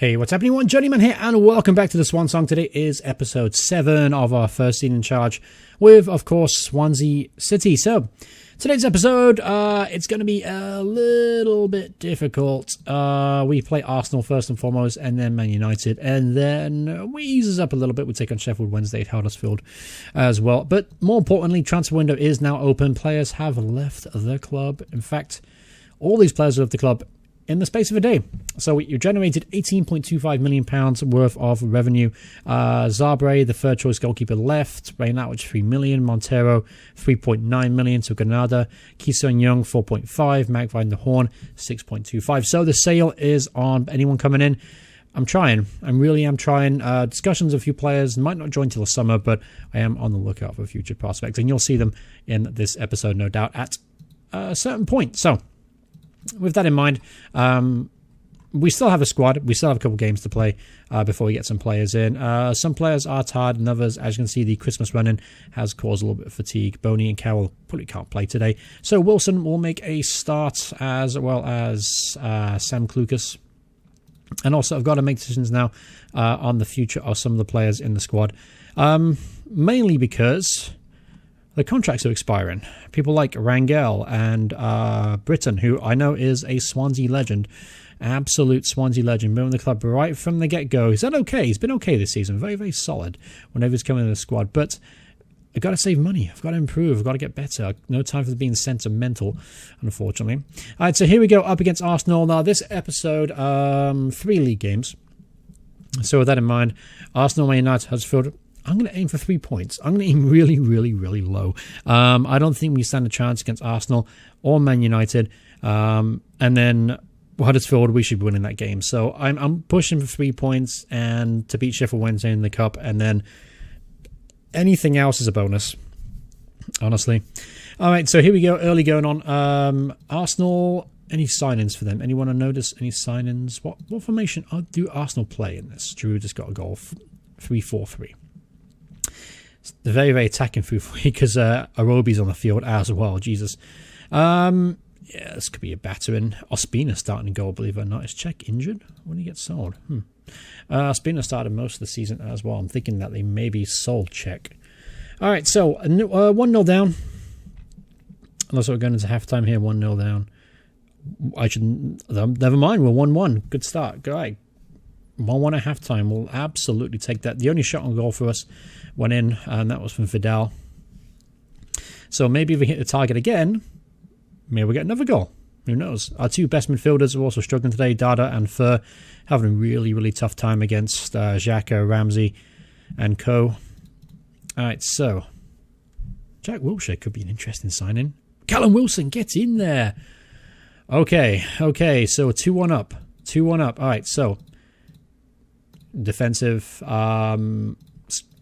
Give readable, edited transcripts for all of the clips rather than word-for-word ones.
Hey, what's happening? Journeyman here, and welcome back to the Swan Song. Today is episode 7 of our first scene in charge with, of course, Swansea City. So, today's episode, it's going to be a little bit difficult. We play Arsenal first and foremost, and then Man United, and then we ease us up a little bit. We take on Sheffield Wednesday at Huddersfield as well. But more importantly, transfer window is now open. Players have left the club. In fact, all these players have left the club in the space of a day. So you generated £18.25 million worth of revenue. Zabre, the third choice goalkeeper, left. Reynolds, $3 million. Montero, $3.9 million to Granada. Ki-Sung Young, 4.5. McVine the Horn, 6.25. So the sale is on. Anyone coming in? I'm trying. I really am trying. Discussions with a few players. Might not join till the summer, but I am on the lookout for future prospects. And you'll see them in this episode, no doubt, at a certain point. So, with that in mind, we still have a squad. We still have a couple games to play before we get some players in. Some players are tired, and others, as you can see, the Christmas run-in has caused a little bit of fatigue. Boney and Carroll probably can't play today. So Wilson will make a start, as well as Sam Klukas. And also, I've got to make decisions now on the future of some of the players in the squad. Mainly because the contracts are expiring. People like Rangel and Britton, who I know is a Swansea legend, absolute Swansea legend, been in the club right from the get-go. He's done okay. He's been okay this season. Very, very solid whenever he's coming in the squad. But I've got to save money. I've got to improve. I've got to get better. No time for being sentimental, unfortunately. All right, so here we go up against Arsenal. Now, this episode, 3 league games. So with that in mind, Arsenal, Man United, Huddersfield, I'm going to aim for 3 points. I'm going to aim really, really, really low. I don't think we stand a chance against Arsenal or Man United. And then Huddersfield, we should be winning that game. So I'm pushing for 3 points and to beat Sheffield Wednesday in the Cup. And then anything else is a bonus, honestly. All right, so here we go. Early going on. Arsenal, any sign-ins for them? Anyone notice any sign-ins? What formation do Arsenal play in this? Drew just got a goal. 3-4-3. They're very, very attacking through because Arobi's on the field as well. Jesus. Yeah, this could be a battering. Ospina starting a goal, believe it or not. Is Czech injured when he gets sold? Ospina started most of the season as well. I'm thinking that they maybe sold Czech. All right, so 1-0 down. Unless we're going into halftime here, 1-0 down. Never mind, we're 1-1. Good start. All right. 1-1 at halftime. We'll absolutely take that. The only shot on goal for us went in, and that was from Vidal. So maybe if we hit the target again, maybe we get another goal. Who knows? Our 2 best midfielders are also struggling today. Dada and Fur having a really, really tough time against Xhaka, Ramsey, and co. All right, so Jack Wilshere could be an interesting signing. Callum Wilson, get in there. Okay, so 2-1 up. 2-1 up. All right, so defensive,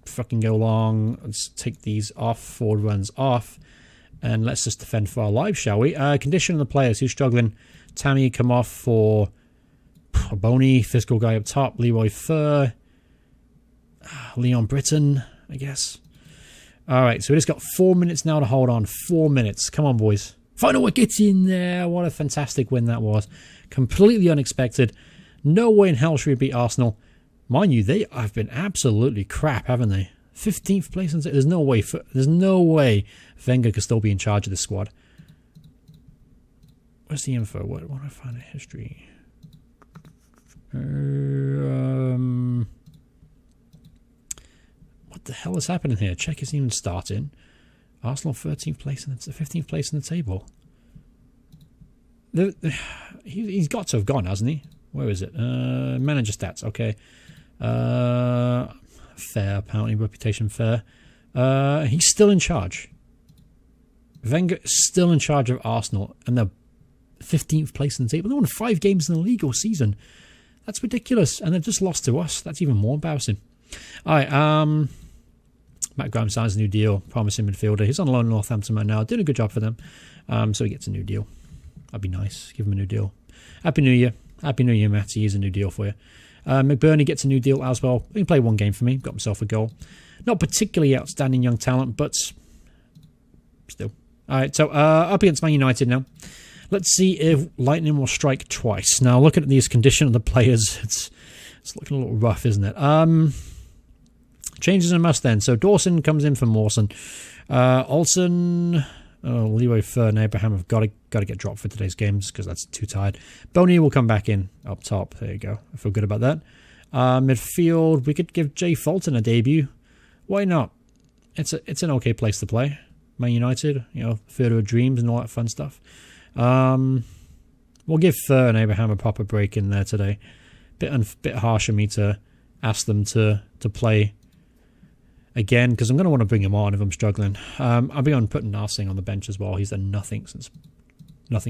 fucking go long. Let's take these off, forward runs off, and let's just defend for our lives, shall we? Condition of the players who's struggling. Tammy come off for Boney, physical guy up top. Leroy Fur, Leon Britton, I guess. All right, so we just got 4 minutes now to hold on. 4 minutes. Come on, boys. Final one gets in there. What a fantastic win that was. Completely unexpected. No way in hell should we beat Arsenal. Mind you, they have been absolutely crap, haven't they? 15th place. There's no way Wenger could still be in charge of this squad. Where's the info? What do I find in history? What the hell is happening here? Czech isn't even starting. Arsenal 13th place and 15th place in the table. He's got to have gone, hasn't he? Where is it? Manager stats. Okay. Fair, apparently. Reputation fair. He's still in charge. Wenger is still in charge of Arsenal, and they're 15th place in the table. They won 5 games in the league all season. That's ridiculous, and they've just lost to us. That's even more embarrassing. All right, Matt Grimes signs a new deal. Promising midfielder. He's on loan in Northampton right now. Doing a good job for them. So he gets a new deal. That'd be nice. Give him a new deal. Happy New Year. Happy New Year, Matty. Here's a new deal for you. McBurney gets a new deal as well. He can play 1 game for me. Got himself a goal. Not particularly outstanding young talent, but still. All right, so up against Man United now. Let's see if lightning will strike twice. Now, looking at these condition of the players, it's It's looking a little rough, isn't it? Changes a must then. So Dawson comes in for Mawson. Olsen, Leroy Fur and Abraham have got to get dropped for today's games because that's too tired. Boney will come back in up top. There you go. I feel good about that. Midfield, we could give Jay Fulton a debut. Why not? It's an okay place to play. Man United, Field of Dreams and all that fun stuff. We'll give Fur and Abraham a proper break in there today. Bit harsh of me to ask them to play again, because I'm going to want to bring him on if I'm struggling. I'll be on putting Narsing on the bench as well. He's done nothing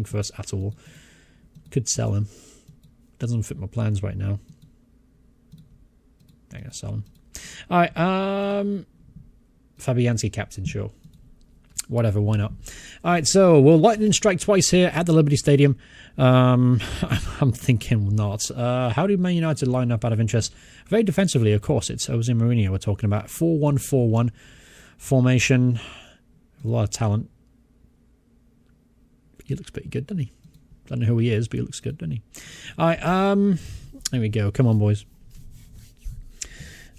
for us at all. Could sell him. Doesn't fit my plans right now. I'm going to sell him. Alright, Fabianski captain, sure. Whatever, why not? Alright, so we'll lightning strike twice here at the Liberty Stadium. I'm thinking not. How do Man United line up out of interest? Very defensively, of course. It's Jose Mourinho we're talking about. 4-1-4-1 formation. A lot of talent. He looks pretty good, doesn't he? Don't know who he is, but he looks good, doesn't he? Alright, there we go. Come on, boys.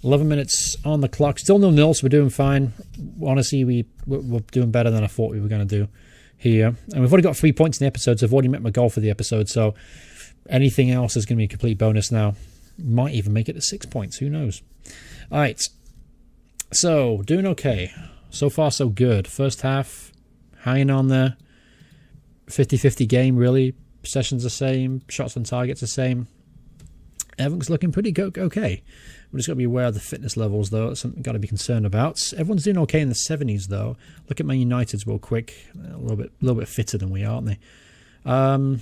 11 minutes on the clock. Still 0-0, so we're doing fine. Honestly, we're doing better than I thought we were going to do here. And we've already got 3 points in the episode, so I've already met my goal for the episode. So anything else is going to be a complete bonus now. Might even make it to 6 points. Who knows? All right. So, doing okay. So far, so good. First half, hanging on there. 50-50 game, really. Possessions the same. Shots on targets the same. Everything's looking pretty okay. We're just got to be aware of the fitness levels, though. That's something got to be concerned about. Everyone's doing okay in the 70s, though. Look at Man United's real quick. A little bit fitter than we are, aren't they?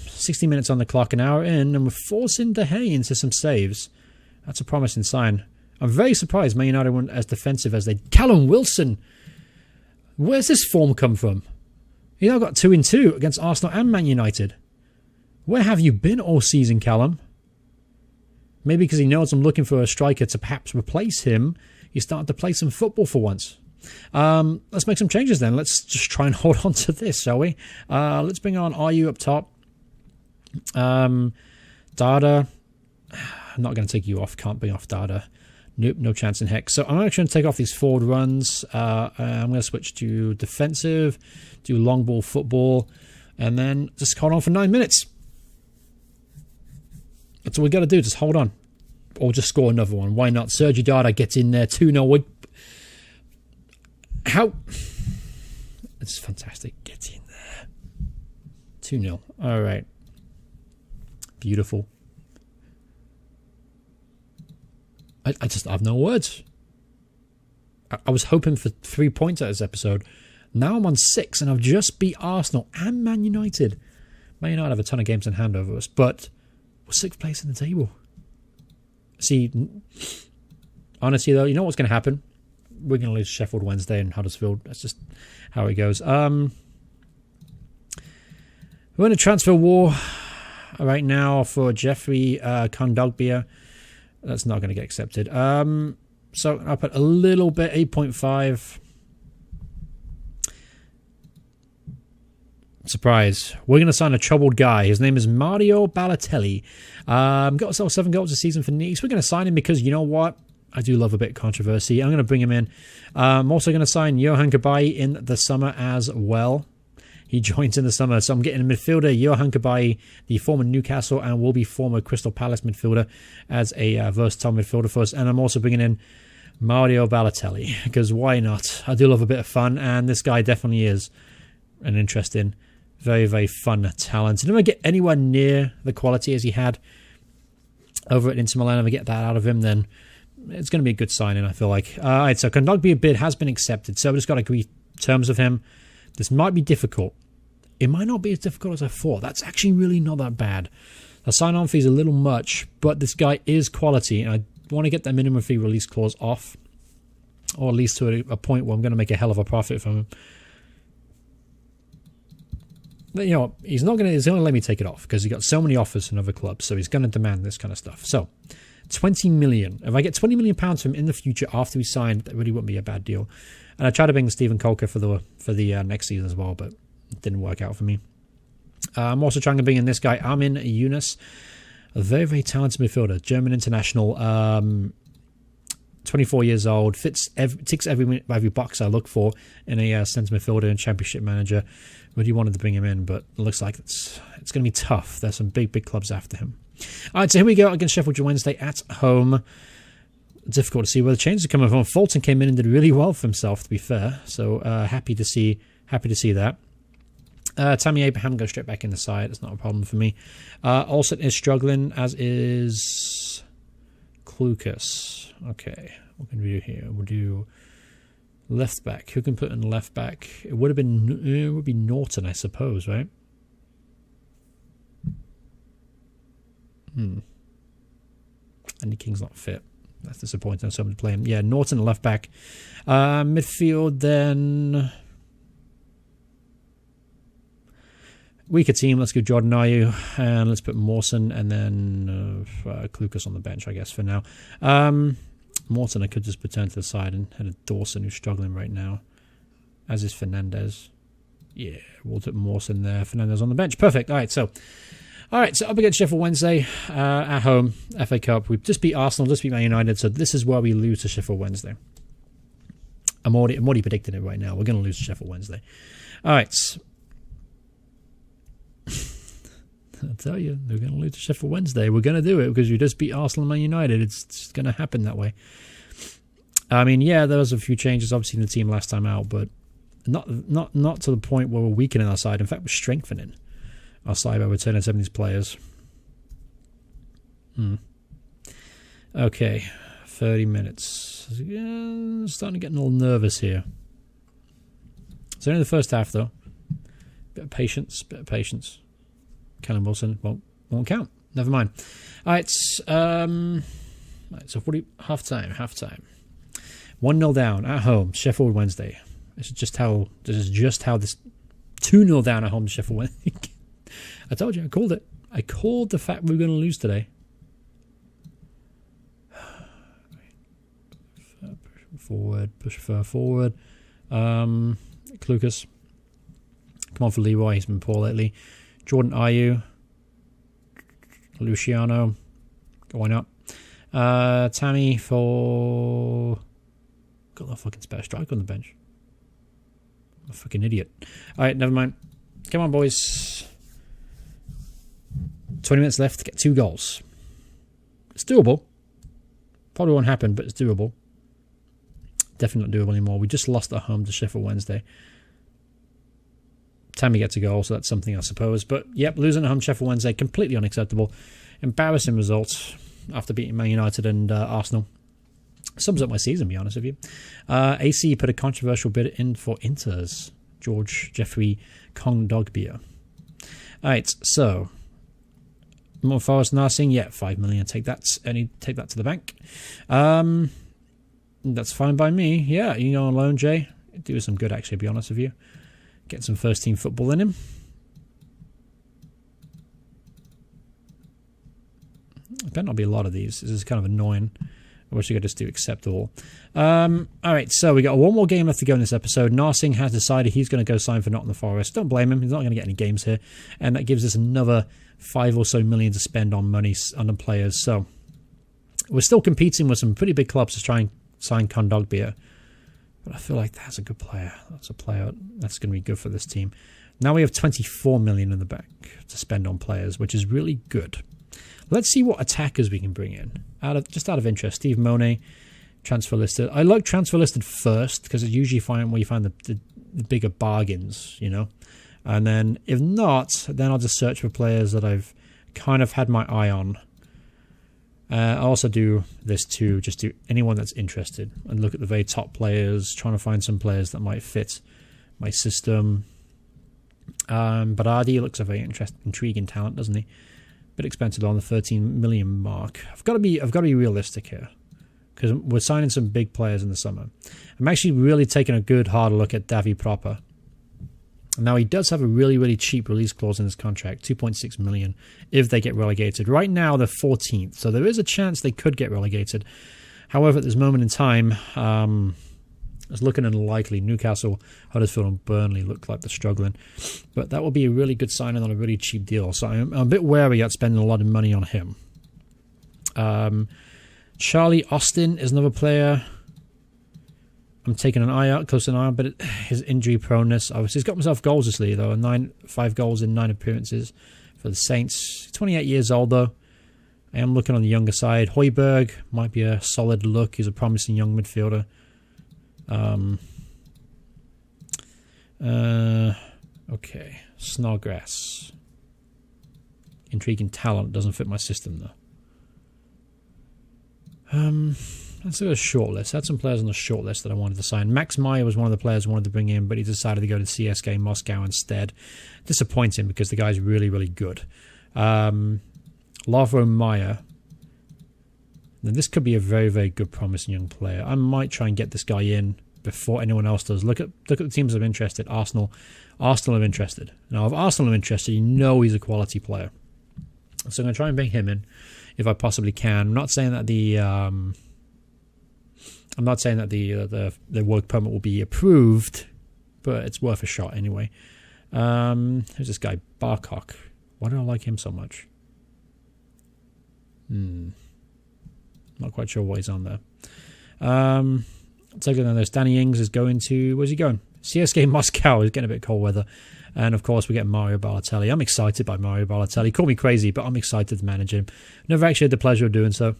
60 minutes on the clock, an hour in, and we're forcing De Gea into some saves. That's a promising sign. I'm very surprised Man United weren't as defensive as they... Callum Wilson! Where's this form come from? He now got 2-2 against Arsenal and Man United. Where have you been all season, Callum? Maybe because he knows I'm looking for a striker to perhaps replace him, he's starting to play some football for once. Let's make some changes then. Let's just try and hold on to this, shall we? Let's bring on RU up top. Dada. I'm not going to take you off. Can't bring off Dada. Nope, no chance in heck. So I'm actually going to take off these forward runs. I'm going to switch to defensive, do long ball football, and then just hold on for 9 minutes. That's all we got to do. Just hold on. Or just score another one. Why not? Sergi Dada gets in there. 2-0. How? It's fantastic. Get in there. 2-0. All right. Beautiful. I have no words. I was hoping for 3 points out of this episode. Now I'm on 6 and I've just beat Arsenal and Man United. Man United have a ton of games in hand over us, but we're 6th place in the table. See, honestly though, you know what's going to happen? We're going to lose Sheffield Wednesday and Huddersfield. That's just how it goes. We're in a transfer war right now for Jeffrey Kondogbia. That's not going to get accepted. So I'll put a little bit, 8.5. Surprise. We're going to sign a troubled guy. His name is Mario Balotelli. Got ourselves 7 goals this season for Nice. We're going to sign him because, you know what? I do love a bit of controversy. I'm going to bring him in. I'm also going to sign Johan Cabaye in the summer as well. He joins in the summer. So I'm getting a midfielder, Johan Cabaye, the former Newcastle and will be former Crystal Palace midfielder, as a versatile midfielder for us. And I'm also bringing in Mario Balotelli because why not? I do love a bit of fun, and this guy definitely is an interesting, very, very fun talent. And if I get anywhere near the quality as he had over at Inter Milan, if I get that out of him, then it's going to be a good signing, I feel like. All right, so Kondogbia bid has been accepted, so I've just got to agree terms of him. This might be difficult. It might not be as difficult as I thought. That's actually really not that bad. The sign-on fee is a little much, but this guy is quality, and I want to get that minimum fee release clause off, or at least to a point where I'm going to make a hell of a profit from him. But, you know, he's not going to let me take it off because he got so many offers from other clubs, so he's going to demand this kind of stuff. So, 20 million. If I get 20 million pounds from him in the future after we signed, that really wouldn't be a bad deal. And I tried to bring Stephen Colker for the next season as well, but it didn't work out for me. I'm also trying to bring in this guy, Amin Yunus. A very, very talented midfielder. German international. 24 years old. Ticks every box I look for in a centre midfielder and Championship manager. Really wanted to bring him in, but it looks like it's going to be tough. There's some big clubs after him. All right, so here we go against Sheffield Wednesday at home. Difficult to see where the changes are coming from. Fulton came in and did really well for himself, to be fair. So happy to see that. Tammy Abraham goes straight back in the side. That's not a problem for me. Olsen is struggling, as is Klukas. Okay, what can we do here? We'll do left back. Who can put in left back? It would be Norton, I suppose, right? Andy King's not fit. That's disappointing. So I'm going to play him. Yeah, Norton left back. Midfield then. Weaker team. Let's go Jordan Ayew and let's put Mawson and then Klukas on the bench, I guess, for now. Morton I could just put turn to the side and had a Dawson who's struggling right now, as is Fernandez. Yeah, we'll put Mawson there. Fernandez on the bench. Perfect. All right, so up against Sheffield Wednesday at home, FA Cup. We've just beat Arsenal, just beat Man United, so this is where we lose to Sheffield Wednesday. I'm already predicting it right now. We're going to lose to Sheffield Wednesday. All right. I'll tell you, they're going to lose to Sheffield Wednesday. We're going to do it because we just beat Arsenal and Man United. It's just going to happen that way. I mean, yeah, there was a few changes obviously in the team last time out, but not to the point where we're weakening our side. In fact, we're strengthening our side by returning some of these players. Okay, 30 minutes. Yeah, starting to get a little nervous here. It's only the first half, though. Bit of patience. Callum Wilson won't count. Never mind. All right, so half time. 1-0 down at home, Sheffield Wednesday. This is just how this 2-0 down at home to Sheffield Wednesday. I told you, I called it. I called the fact we were going to lose today. Push forward. Klukas. Come on for Leroy, he's been poor lately. Jordan Ayew. Luciano. Going up. Tammy for... Got that fucking spare striker on the bench. I'm a fucking idiot. Alright, never mind. Come on, boys. 20 minutes left to get 2 goals. It's doable. Probably won't happen, but it's doable. Definitely not doable anymore. We just lost at home to Sheffield Wednesday. Tammy gets a goal, so that's something, I suppose. But, yep, losing at home Sheffield Wednesday, completely unacceptable. Embarrassing results after beating Man United and Arsenal. Sums up my season, to be honest with you. AC put a controversial bid in for Inter's George Jeffrey Kondogbia. All right, so More Forest Narsing, yeah, 5 million. Take that to the bank. That's fine by me. Yeah, you go on loan, Jay. Do some good, actually, to be honest with you. Get some first team football in him. There better not be a lot of these. This is kind of annoying. I wish I could just do acceptable. Alright, so we got one more game left to go in this episode. Narsing has decided he's going to go sign for Nottingham Forest. Don't blame him. He's not going to get any games here. And that gives us another 5 or so million to spend on money on the players. So we're still competing with some pretty big clubs to try and sign Kondogbia. But I feel like that's a good player. That's a player that's going to be good for this team. Now we have 24 million in the bank to spend on players, which is really good. Let's see what attackers we can bring in. Just out of interest, Steve Monet, transfer listed. I like transfer listed first because it's usually where you find the bigger bargains, you know. And then if not, then I'll just search for players that I've kind of had my eye on. I also do this too, just do anyone that's interested and look at the very top players, trying to find some players that might fit my system. Berardi looks a very intriguing talent, doesn't he? Bit expensive on the 13 million mark. I've got to be realistic here because we're signing some big players in the summer. I'm actually really taking a good hard look at Davy Proper. Now he does have a really, really cheap release clause in his contract, 2.6 million if they get relegated. Right now they're 14th, so there is a chance they could get relegated. However, at this moment in time, It's looking unlikely. Newcastle, Huddersfield and Burnley look like they're struggling. But that will be a really good signing on a really cheap deal. So I'm a bit wary at spending a lot of money on him. Charlie Austin is another player I'm taking an eye out, close an eye on, but his injury proneness. Obviously, he's got himself goals this league, though. 5 goals in 9 appearances for the Saints. 28 years old, though. I am looking on the younger side. Højbjerg might be a solid look. He's a promising young midfielder. Okay. Snodgrass. Intriguing talent. Doesn't fit my system, though. Let's look at a short list. I had some players on the short list that I wanted to sign. Max Meyer was one of the players I wanted to bring in, but he decided to go to CSKA Moscow instead. Disappointing because the guy's really, really good. Lovro Meyer. Now, this could be a very, very good, promising young player. I might try and get this guy in before anyone else does. Look at the teams that are interested. Arsenal are interested. Now, if Arsenal are interested, you know he's a quality player. So I'm going to try and bring him in if I possibly can. I'm not saying that the work permit will be approved, but it's worth a shot anyway. Who's this guy? Barcock. Why do I like him so much? Not quite sure what he's on there. Take a look at this. Danny Ings is going to... Where's he going? CSKA Moscow. Is getting a bit cold weather. And, of course, we get Mario Balotelli. I'm excited by Mario Balotelli. Call me crazy, but I'm excited to manage him. Never actually had the pleasure of doing so.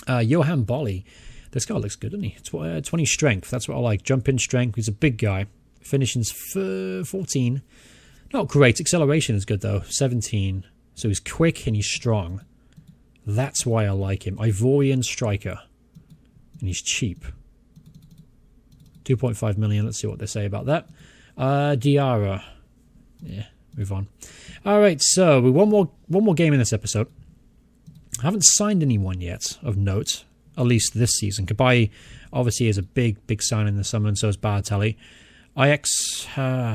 Johan Bolly. This guy looks good, doesn't he? 20 strength. That's what I like. Jump in strength. He's a big guy. Finishing's 14. Not great. Acceleration is good, though. 17. So he's quick and he's strong. That's why I like him. Ivorian striker. And he's cheap. 2.5 million. Let's see what they say about that. Diarra. Yeah, move on. All right, so one more game in this episode. I haven't signed anyone yet of note, at least this season. Kabay obviously is a big sign in the summer, and so is Balotelli. Ajax,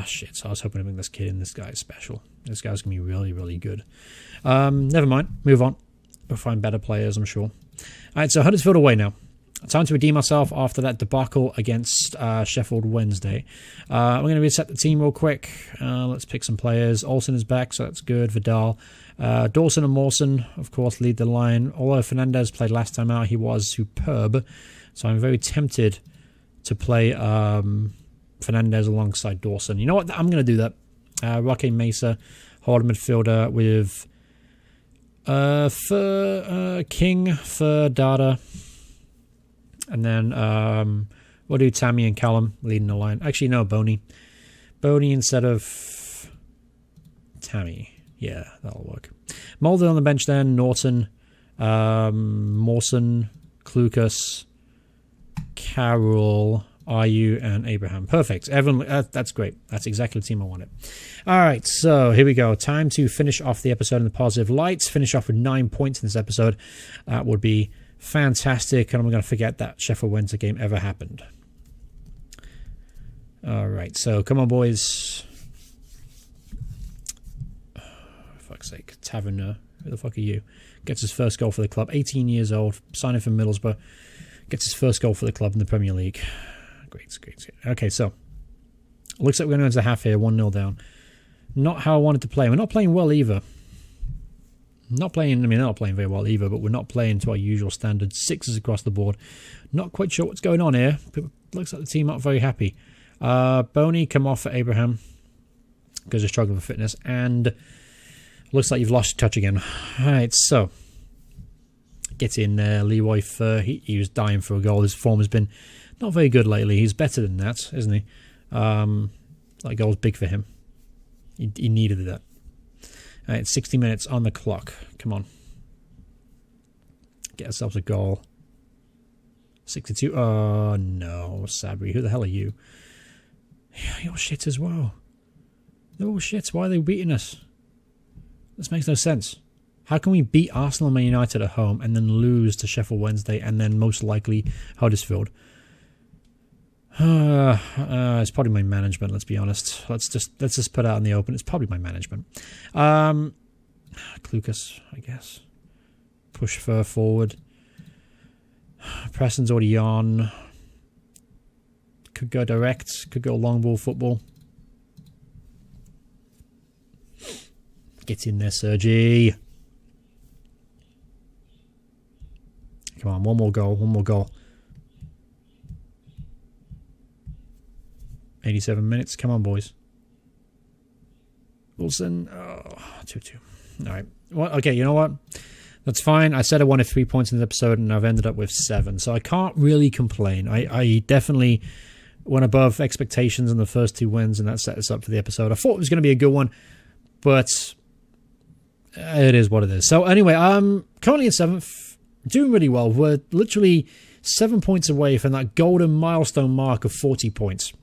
shit, I was hoping to bring this kid in. This guy is special. This guy's going to be really, really good. Never mind, move on. We'll find better players, I'm sure. All right, so Huddersfield away now. Time to redeem myself after that debacle against Sheffield Wednesday. I'm going to reset the team real quick. Let's pick some players. Olsen is back, so that's good. Vidal. Dawson and Mawson, of course, lead the line. Although Fernandez played last time out, he was superb. So I'm very tempted to play Fernandez alongside Dawson. You know what? I'm going to do that. Roque Mesa, hold midfielder with King for Dada. And then we'll do Tammy and Callum leading the line. Actually, no, Boney. Boney instead of Tammy. Yeah, that'll work. Mulder on the bench then. Norton, Mawson, Klukas, Carroll, Ayew, and Abraham. Perfect. Everyone, that's great. That's exactly the team I wanted. All right, so here we go. Time to finish off the episode in the positive lights. Finish off with 9 points in this episode. That would be fantastic, and I'm going to forget that Sheffield Wednesday game ever happened. All right, so come on, boys. Oh, for fuck's sake. Taverner, who the fuck are you? Gets his first goal for the club. 18 years old, signing for Middlesbrough. Gets his first goal for the club in the Premier League. Great. Okay, so looks like we're going to enter the half here, 1-0 down. Not how I wanted to play. We're not playing well either. Not playing, they're not playing very well either, but we're not playing to our usual standards. 6s across the board. Not quite sure what's going on here. Looks like the team aren't very happy. Boney, come off for Abraham because they're struggling for fitness. And looks like you've lost your touch again. Alright, so get in there. Leroy Fer, he was dying for a goal. His form has been not very good lately. He's better than that, isn't he? That goal's big for him. He needed that. Alright, 60 minutes on the clock. Come on. Get ourselves a goal. 62. Oh, no. Sabri, who the hell are you? Yeah, you're shit as well. They're all shit. Why are they beating us? This makes no sense. How can we beat Arsenal and Man United at home and then lose to Sheffield Wednesday and then most likely Huddersfield? It's probably my management, let's be honest. Let's just put it out in the open. It's probably my management. Klukas, I guess. Push Fur forward. Preston's already on. Could go direct. Could go long ball football. Get in there, Sergi. Come on, one more goal. One more goal. 87 minutes. Come on, boys. Wilson. Oh, 2-2. All right. Well, okay, you know what? That's fine. I said I wanted 3 points in the episode, and I've ended up with 7. So I can't really complain. I definitely went above expectations in the first 2 wins, and that set us up for the episode. I thought it was going to be a good one, but it is what it is. So anyway, I'm currently in 7th. Doing really well. We're literally 7 points away from that golden milestone mark of 40 points.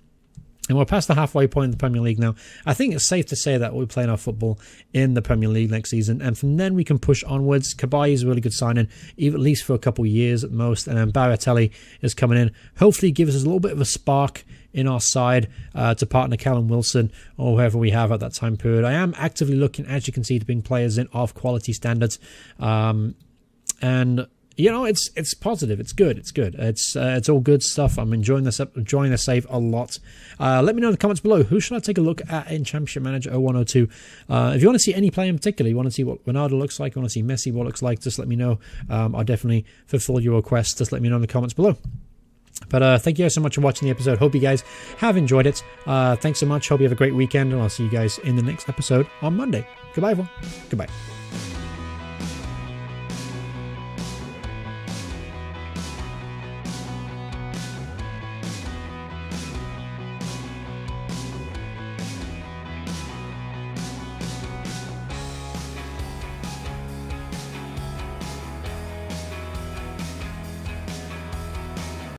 And we're past the halfway point in the Premier League now. I think it's safe to say that we're playing our football in the Premier League next season. And from then we can push onwards. Cabaye is a really good signing, at least for a couple of years at most. And then Baratelli is coming in. Hopefully gives us a little bit of a spark in our side to partner Callum Wilson or whoever we have at that time period. I am actively looking, as you can see, to bring players in of quality standards. And you know, it's positive. It's good. It's good. It's all good stuff. I'm enjoying this save a lot. Let me know in the comments below. Who should I take a look at in Championship Manager 0102? If you want to see any player in particular, you want to see what Ronaldo looks like, you want to see Messi what it looks like, just let me know. I'll definitely fulfill your requests. Just let me know in the comments below. But thank you guys so much for watching the episode. Hope you guys have enjoyed it. Thanks so much. Hope you have a great weekend, and I'll see you guys in the next episode on Monday. Goodbye, everyone. Goodbye.